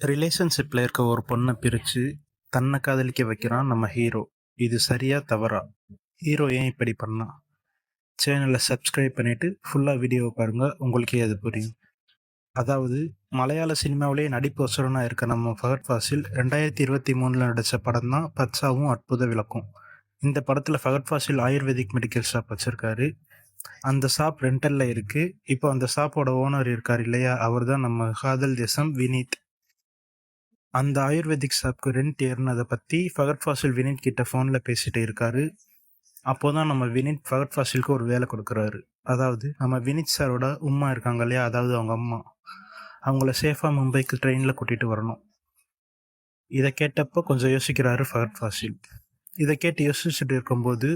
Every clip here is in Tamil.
ரிலேஷன்ஷிப்பில் இருக்க ஒரு பொண்ணை பிரித்து தன்னை காதலிக்க வைக்கிறான் நம்ம ஹீரோ. இது சரியா தவறா? ஹீரோ ஏன் இப்படி பண்ணா? சேனலை சப்ஸ்கிரைப் பண்ணிவிட்டு ஃபுல்லாக வீடியோவை பாருங்கள், உங்களுக்கே அது புரியும். அதாவது மலையாள சினிமாவிலே நடிப்பு வசரனாக இருக்க நம்ம ஃபஹத் ஃபாசில் 2023 நடித்த படம் தான் பச்சாவும் அற்புத விளக்கும். இந்த படத்தில் ஃபஹத் ஃபாசில் ஆயுர்வேதிக் மெடிக்கல் ஷாப் வச்சுருக்காரு. அந்த ஷாப் ரெண்டலில் இருக்குது. இப்போ அந்த ஷாப்போட ஓனர் இருக்கார் இல்லையா, அவர் தான் நம்ம காதல் தேசம் வினீத். அந்த ஆயுர்வேதிக் ஷாப்க்கு ரெண்ட் ஏறினதை பற்றி ஃபஹத் ஃபாசில் வினீத் கிட்ட ஃபோனில் பேசிகிட்டு இருக்காரு. அப்போ தான் நம்ம வினீத் ஃபஹத் ஃபாசிலுக்கு ஒரு வேலை கொடுக்குறாரு. அதாவது நம்ம வினீத் சாரோட உம்மா இருக்காங்க இல்லையா, அதாவது அவங்க அம்மா, அவங்கள சேஃபாக மும்பைக்கு ட்ரெயினில் கூட்டிகிட்டு வரணும். இதை கேட்டப்போ கொஞ்சம் யோசிக்கிறாரு ஃபஹத் ஃபாசில். இதை கேட்டு யோசிச்சுட்டு இருக்கும்போது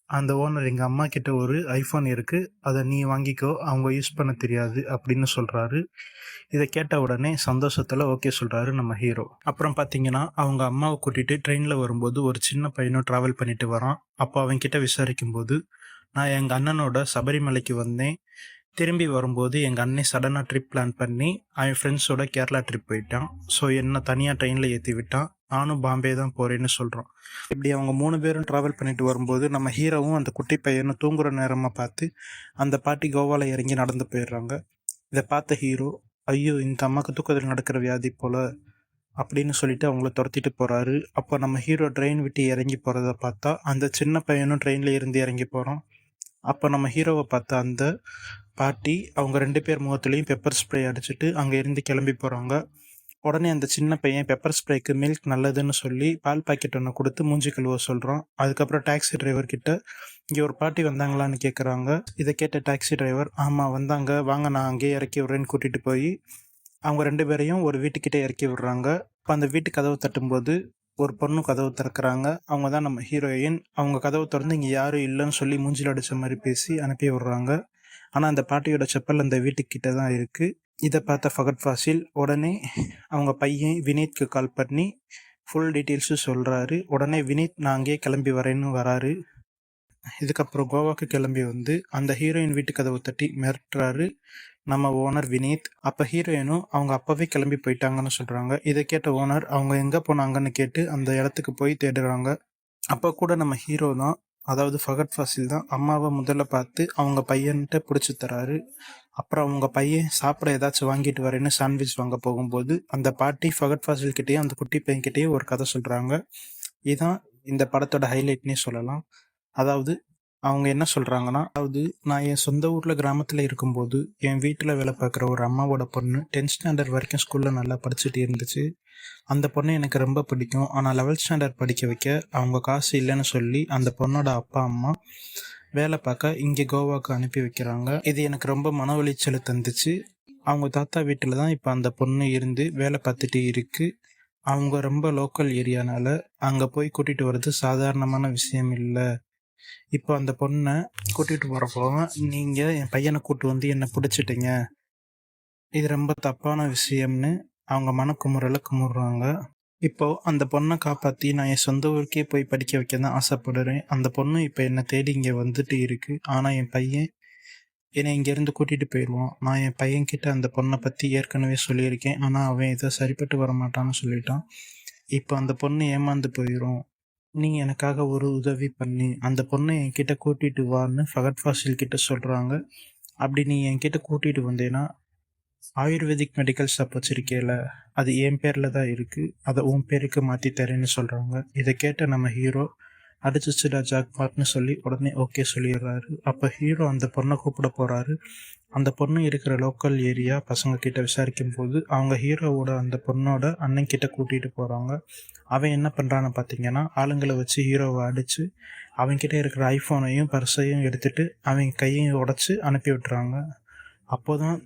அந்த ஓனர் எங்கள் அம்மா கிட்ட ஒரு ஐஃபோன் இருக்குது, அதை நீ வாங்கிக்கோ, அவங்க யூஸ் பண்ண தெரியாது அப்படின்னு சொல்கிறாரு. இதை கேட்ட உடனே சந்தோஷத்தில் ஓகே சொல்கிறாரு நம்ம ஹீரோ. அப்புறம் பார்த்தீங்கன்னா அவங்க அம்மாவை கூட்டிகிட்டு ட்ரெயினில் வரும்போது ஒரு சின்ன பையனும் ட்ராவல் பண்ணிட்டு வரான். அப்போ அவன்கிட்ட விசாரிக்கும்போது, நான் எங்கள் அண்ணனோட சபரிமலைக்கு வந்தேன், திரும்பி வரும்போது எங்கள் அண்ணன் சடனாக ட்ரிப் பிளான் பண்ணி அவன் ஃப்ரெண்ட்ஸோட கேரளா ட்ரிப் போயிட்டான். ஸோ என்னை தனியாக ட்ரெயினில் ஏற்றி விட்டான், நானும் பாம்பே தான் போகிறேன்னு சொல்கிறான். இப்படி அவங்க 3 பேரும் ட்ராவல் பண்ணிட்டு வரும்போது நம்ம ஹீரோவும் அந்த குட்டி பையனும் தூங்குற நேரமாக பார்த்து அந்த பாட்டி கோவாவில் இறங்கி நடந்து போயிடுறாங்க. இதை பார்த்த ஹீரோ, ஐயோ இந்த அம்மாவுக்கு தூக்கத்தில் நடக்கிற வியாதி போல் அப்படின்னு சொல்லிட்டு அவங்கள துரத்திட்டு போகிறாரு. அப்போ நம்ம ஹீரோ ட்ரெயின் விட்டு இறங்கி போகிறத பார்த்தா அந்த சின்ன பையனும் ட்ரெயினில் இருந்து இறங்கி போகிறான். அப்போ நம்ம ஹீரோவை பார்த்தா அந்த பாட்டி அவங்க 2 பேர் முகத்துலேயும் பெப்பர் ஸ்ப்ரே அடிச்சுட்டு அங்கே இருந்து கிளம்பி போகிறாங்க. உடனே அந்த சின்ன பையன் பெப்பர் ஸ்ப்ரேக்கு மில்க் நல்லதுன்னு சொல்லி பால் பாக்கெட் ஒன்று கொடுத்து மூஞ்சி கழுவ சொல்கிறான். அதுக்கப்புறம் டாக்ஸி டிரைவர் கிட்ட இங்கே ஒரு பாட்டி வந்தாங்களான்னு கேட்குறாங்க. இதை கேட்ட டாக்ஸி டிரைவர், ஆமாம் வந்தாங்க, வாங்க நான் அங்கேயே இறக்கி விட்றேன்னு கூட்டிகிட்டு போய் அவங்க 2 பேரையும் ஒரு வீட்டுக்கிட்டே இறக்கி விடுறாங்க. இப்போ அந்த வீட்டு கதவு தட்டும்போது ஒரு பொண்ணு கதவு திறக்கிறாங்க. அவங்க தான் நம்ம ஹீரோயின். அவங்க கதவு திறந்து இங்கே யாரும் இல்லைன்னு சொல்லி மூஞ்சில் அடித்த மாதிரி பேசி அனுப்பி விடுறாங்க. ஆனால் அந்த பாட்டியோட செப்பல் அந்த வீட்டுக்கிட்ட தான் இருக்குது. இதை பார்த்த ஃபஹத் ஃபாசில் உடனே அவங்க பையன் வினீத்க்கு கால் பண்ணி ஃபுல் டீட்டெயில்ஸும் சொல்கிறாரு. உடனே வினீத் நான் அங்கேயே கிளம்பி வரேன்னு வராரு. இதுக்கப்புறம் கோவாக்கு கிளம்பி வந்து அந்த ஹீரோயின் வீட்டு கதவை தட்டி மிரட்டுறாரு நம்ம ஓனர் வினீத். அப்போ ஹீரோயினும் அவங்க அப்போவே கிளம்பி போயிட்டாங்கன்னு சொல்கிறாங்க. இதை கேட்ட ஓனர் அவங்க எங்கே போனாங்கன்னு கேட்டு அந்த இடத்துக்கு போய் தேடுறாங்க. அப்போ கூட நம்ம ஹீரோ தான், அதாவது ஃபஹத் ஃபாசில் தான் அம்மாவை முதல்ல பார்த்து அவங்க பையன்கிட்ட பிடிச்சி தராரு. அப்புறம் அவங்க பையன் சாப்பிட ஏதாச்சும் வாங்கிட்டு வரேன்னு சாண்ட்விச் வாங்க போகும்போது அந்த பாட்டி ஃபஹத் ஃபாசில் கிட்டேயும் அந்த குட்டி பையன்கிட்டேயும் ஒரு கதை சொல்கிறாங்க. இதுதான் இந்த படத்தோட ஹைலைட்னே சொல்லலாம். அதாவது அவங்க என்ன சொல்கிறாங்கன்னா, அதாவது நான் என் சொந்த ஊரில் கிராமத்தில் இருக்கும்போது என் வீட்டில் வேலை பார்க்குற ஒரு அம்மாவோட பொண்ணு 10th ஸ்டாண்டர்ட் வரைக்கும் ஸ்கூலில் நல்லா படிச்சுட்டு இருந்துச்சு. அந்த பொண்ணு எனக்கு ரொம்ப பிடிக்கும். ஆனால் 11th ஸ்டாண்டர்ட் படிக்க வைக்க அவங்க காசு இல்லைன்னு சொல்லி அந்த பொண்ணோட அப்பா அம்மா வேலை பார்க்க இங்கே கோவாவுக்கு அனுப்பி வைக்கிறாங்க. இது எனக்கு ரொம்ப மன உளைச்சலை தந்துச்சு. அவங்க தாத்தா வீட்டில் தான் இப்போ அந்த பொண்ணு இருந்து வேலை பார்த்துட்டு இருக்குது. அவங்க ரொம்ப லோக்கல் ஏரியானால அங்கே போய் கூட்டிகிட்டு வர்றது சாதாரணமான விஷயம் இல்லை. இப்போ அந்த பொண்ணை கூட்டிகிட்டு போகிறப்போ நீங்கள் என் பையனை கூட்டு வந்து என்னை பிடிச்சிட்டிங்க, இது ரொம்ப தப்பான விஷயம்னு அவங்க மனக்குமுறலை குமுறுறாங்க. இப்போது அந்த பொண்ணை காப்பாற்றி நான் என் சொந்த ஊருக்கே போய் படிக்க வைக்க தான் ஆசைப்படுறேன். அந்த பொண்ணு இப்போ என்னை தேடி இங்கே வந்துட்டு இருக்குது. ஆனால் என் பையன் என்னை இங்கேருந்து கூட்டிகிட்டு போயிடுவான். நான் என் பையன்கிட்ட அந்த பொண்ணை பற்றி ஏற்கனவே சொல்லியிருக்கேன், ஆனால் அவன் இதை சரிப்பட்டு வர மாட்டான்னு சொல்லிட்டான். இப்போ அந்த பொண்ணு ஏமாந்து போயிடும். நீ எனக்காக ஒரு உதவி பண்ணி அந்த பொண்ணை என்கிட்ட கூட்டிகிட்டு வான்னு ஃபஹத் ஃபாசில் கிட்ட சொல்கிறாங்க. அப்படி நீ என்கிட்ட கூட்டிகிட்டு வந்தேன்னா ஆயுர்வேதிக் மெடிக்கல் ஷாப் வச்சுருக்கேல, அது என் பேரில் தான் இருக்குது, அதை உன் பேருக்கு மாற்றி தரேன்னு சொல்கிறாங்க. இதை கேட்ட நம்ம ஹீரோ அடிச்சிச்சுடா ஜாக்பாட்னு சொல்லி உடனே ஓகே சொல்லிடுறாரு. அப்போ ஹீரோ அந்த பொண்ணை கூப்பிட போகிறாரு. அந்த பொண்ணு இருக்கிற லோக்கல் ஏரியா பசங்க கிட்ட விசாரிக்கும் போது அவங்க ஹீரோவோட அந்த பொண்ணோட அண்ணன் கிட்ட கூட்டிகிட்டு போகிறாங்க. அவன் என்ன பண்ணுறான்னு பார்த்தீங்கன்னா, ஆளுங்களை வச்சு ஹீரோவை அடித்து அவன்கிட்ட இருக்கிற ஐஃபோனையும் பர்ஸையும் எடுத்துகிட்டு அவங்க கையையும் உடச்சி அனுப்பி விட்டுறாங்க. அப்போ தான்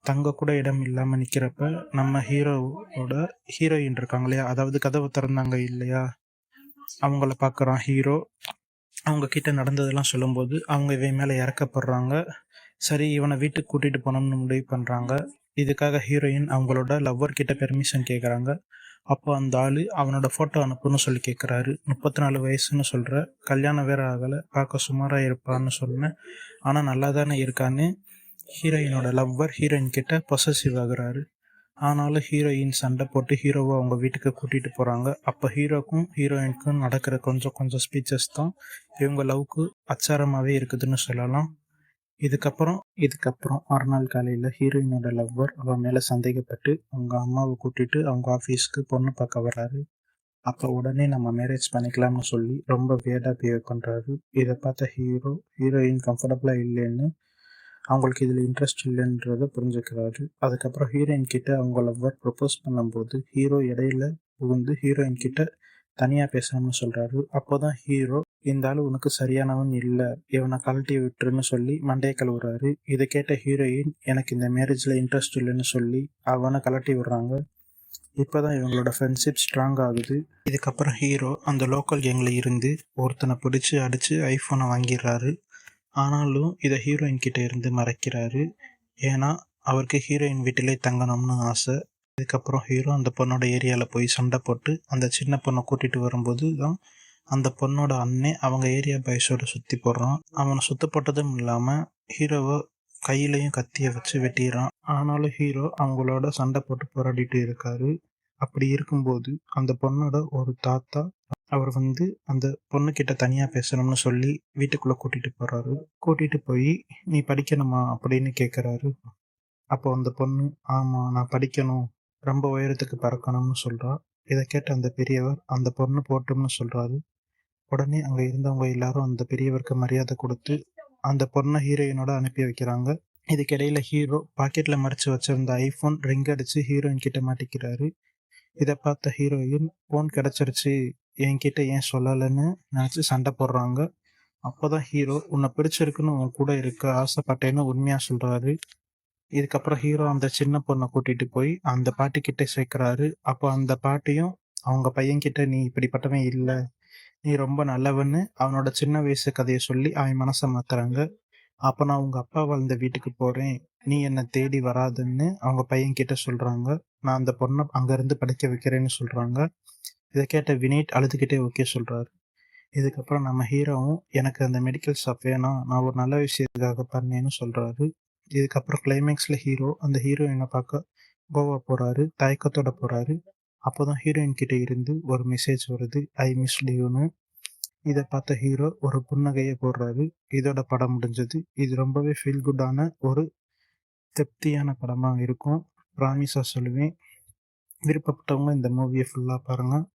தங்க கூட இடம் இல்லாமல் நிற்கிறப்ப நம்ம ஹீரோவோட ஹீரோயின் இருக்காங்க இல்லையா, அதாவது கதவை திறந்தாங்க இல்லையா, அவங்கள பார்க்குறான் ஹீரோ. அவங்க கிட்ட நடந்ததெல்லாம் சொல்லும்போது அவங்க இவன் மேலே இறக்கப்படுறாங்க. சரி இவனை வீட்டுக்கு கூட்டிகிட்டு போனோம்னு முடிவு பண்ணுறாங்க. இதுக்காக ஹீரோயின் அவங்களோட லவ்வர் கிட்ட பெர்மிஷன் கேட்குறாங்க. அப்போ அந்த ஆள் அவனோட ஃபோட்டோ அனுப்புன்னு சொல்லி கேட்குறாரு. 34 வயசுன்னு சொல்கிற, கல்யாணம் வேறு ஆகலை, பார்க்க சுமாராக இருப்பான்னு சொன்னேன், ஆனால் நல்லா தானே இருக்கான்னு ஹீரோயினோட லவ்வர் ஹீரோயின் கிட்ட பொசசிவ் ஆகுறாரு. ஆனாலும் ஹீரோயின் சண்டை போட்டு ஹீரோவை அவங்க வீட்டுக்கு கூட்டிகிட்டு போகிறாங்க. அப்போ ஹீரோக்கும் ஹீரோயினுக்கும் நடக்கிற கொஞ்சம் கொஞ்சம் ஸ்பீச்சஸ் தான் இவங்க லவ்க்கு அச்சாரமாகவே இருக்குதுன்னு சொல்லலாம். இதுக்கப்புறம் மறுநாள் காலையில் ஹீரோயினோட லவ்வர் அவன் மேலே சந்தேகப்பட்டு அவங்க அம்மாவை கூட்டிட்டு அவங்க ஆஃபீஸ்க்கு பொண்ணு பார்க்க வர்றாரு. அப்போ உடனே நம்ம மேரேஜ் பண்ணிக்கலாம்னு சொல்லி ரொம்ப வியர்டாக பிஹேவ் பண்ணுறாரு. இதை பார்த்த ஹீரோயின் கம்ஃபர்டபுளாக இல்லைன்னு, அவங்களுக்கு இதில் இன்ட்ரெஸ்ட் இல்லைன்றத புரிஞ்சுக்கிறாரு. அதுக்கப்புறம் ஹீரோயின் கிட்ட அவங்க லவ்வர் ப்ரப்போஸ் பண்ணும்போது ஹீரோ இடையில புகுந்து ஹீரோயின் கிட்ட தனியாக பேசணும்னு சொல்கிறாரு. அப்போ தான் ஹீரோ, இந்த ஆள் உனக்கு சரியானவன் இல்லை, இவனை கழட்டி விட்டுருன்னு சொல்லி மண்டையை கழுவுறாரு. இதை கேட்ட ஹீரோயின், எனக்கு இந்த மேரேஜில் இன்ட்ரெஸ்ட் இல்லைன்னு சொல்லி அவனை கழட்டி விடுறாங்க. இப்போ தான் இவங்களோட ஃப்ரெண்ட்ஷிப் ஸ்ட்ராங் ஆகுது. இதுக்கப்புறம் ஹீரோ அந்த லோக்கல் கேங்கில் இருந்து ஒருத்தனை பிடிச்சி அடித்து ஐஃபோனை வாங்கிடுறாரு. ஆனாலும் இதை ஹீரோயின் கிட்ட இருந்து மறைக்கிறாரு. ஏன்னா அவருக்கு ஹீரோயின் வீட்டிலே தங்கணும்னு ஆசை. இதுக்கப்புறம் ஹீரோ அந்த பொண்ணோட ஏரியாவில் போய் சண்டை போட்டு அந்த சின்ன பொண்ணை கூட்டிகிட்டு வரும்போது தான் அந்த பொண்ணோட அண்ணன் அவங்க ஏரியா பாய்ஸோட சுற்றி போடுறான். அவனை சுத்த போட்டதும் இல்லாமல் ஹீரோவை கையிலையும் கத்தியை வச்சு வெட்டிடுறான். ஆனாலும் ஹீரோ அவங்களோட சண்டை போட்டு போராடிட்டு இருக்காரு. அப்படி இருக்கும்போது அந்த பொண்ணோட ஒரு தாத்தா அவர் அந்த பொண்ணுக்கிட்ட தனியாக பேசணும்னு சொல்லி வீட்டுக்குள்ளே கூட்டிகிட்டு போகிறாரு. கூட்டிகிட்டு போய், நீ படிக்கணுமா அப்படின்னு கேட்குறாரு. அப்போ அந்த பொண்ணு, ஆமாம் நான் படிக்கணும், ரொம்ப உயரத்துக்கு பறக்கணும்னு சொல்கிறா. இதை கேட்ட அந்த பெரியவர் அந்த பொண்ணு போட்டோம்னு சொல்கிறாரு. உடனே அங்கே இருந்தவங்க எல்லாரும் அந்த பெரியவருக்கு மரியாதை கொடுத்து அந்த பொண்ணை ஹீரோயினோட அனுப்பி வைக்கிறாங்க. இதுக்கிடையில் ஹீரோ பாக்கெட்டில் மறைச்சு வச்சிருந்த ஐஃபோன் ரிங் அடித்து ஹீரோயின் கிட்ட மாட்டிக்கிறாரு. இதை பார்த்த ஹீரோயின், ஃபோன் கிடச்சிருச்சு, என்கிட்ட ஏன் சொல்லலைன்னு நினச்சி சண்டை போடுறாங்க. அப்போ தான் ஹீரோ, உன்னை பிடிச்சிருக்குன்னு உன் கூட இருக்க ஆசைப்பட்டேன்னு உண்மையாக சொல்கிறாரு. இதுக்கப்புறம் ஹீரோ அந்த சின்ன பொண்ணை கூட்டிகிட்டு போய் அந்த பாட்டிக்கிட்ட சேர்க்குறாரு. அப்போ அந்த பாட்டியும் அவங்க பையன்கிட்ட, நீ இப்படிப்பட்டவன் இல்லை, நீ ரொம்ப நல்லவன்னு அவனோட சின்ன வயசு கதையை சொல்லி அவன் மனசை மாத்துறாங்க. அப்போ நான் உங்கள் அப்பா வாழ்ந்த வீட்டுக்கு போகிறேன், நீ என்னை தேடி வராதுன்னு அவங்க பையன்கிட்ட சொல்கிறாங்க. நான் அந்த பொண்ணை அங்கேருந்து படிக்க வைக்கிறேன்னு சொல்கிறாங்க. இதை கேட்ட வினீத் அழுதுகிட்டே ஓகே சொல்கிறாரு. இதுக்கப்புறம் நம்ம ஹீரோவும், எனக்கு அந்த மெடிக்கல் ஷாப் வேணாம், நான் ஒரு நல்ல விஷயத்துக்காக பண்ணேன்னு சொல்கிறாரு. இதுக்கப்புறம் கிளைமேக்ஸில் ஹீரோ அந்த ஹீரோயினை பார்க்க கோவா போகிறாரு. தயக்கத்தோட போகிறாரு. அப்போ தான் ஹீரோயின் கிட்டே இருந்து ஒரு மெசேஜ் வருது, ஐ மிஸ் யூன்னு. இதை பார்த்த ஹீரோ ஒரு புன்னகையை போடுறாரு. இதோட படம் முடிஞ்சது. இது ரொம்பவே ஃபீல் குட்டான ஒரு திருப்தியான படமாக இருக்கும். ப்ராமிஸாக சொல்லுவேன். விருப்பப்பட்டவங்க இந்த மூவியை ஃபுல்லாக பாருங்கள்.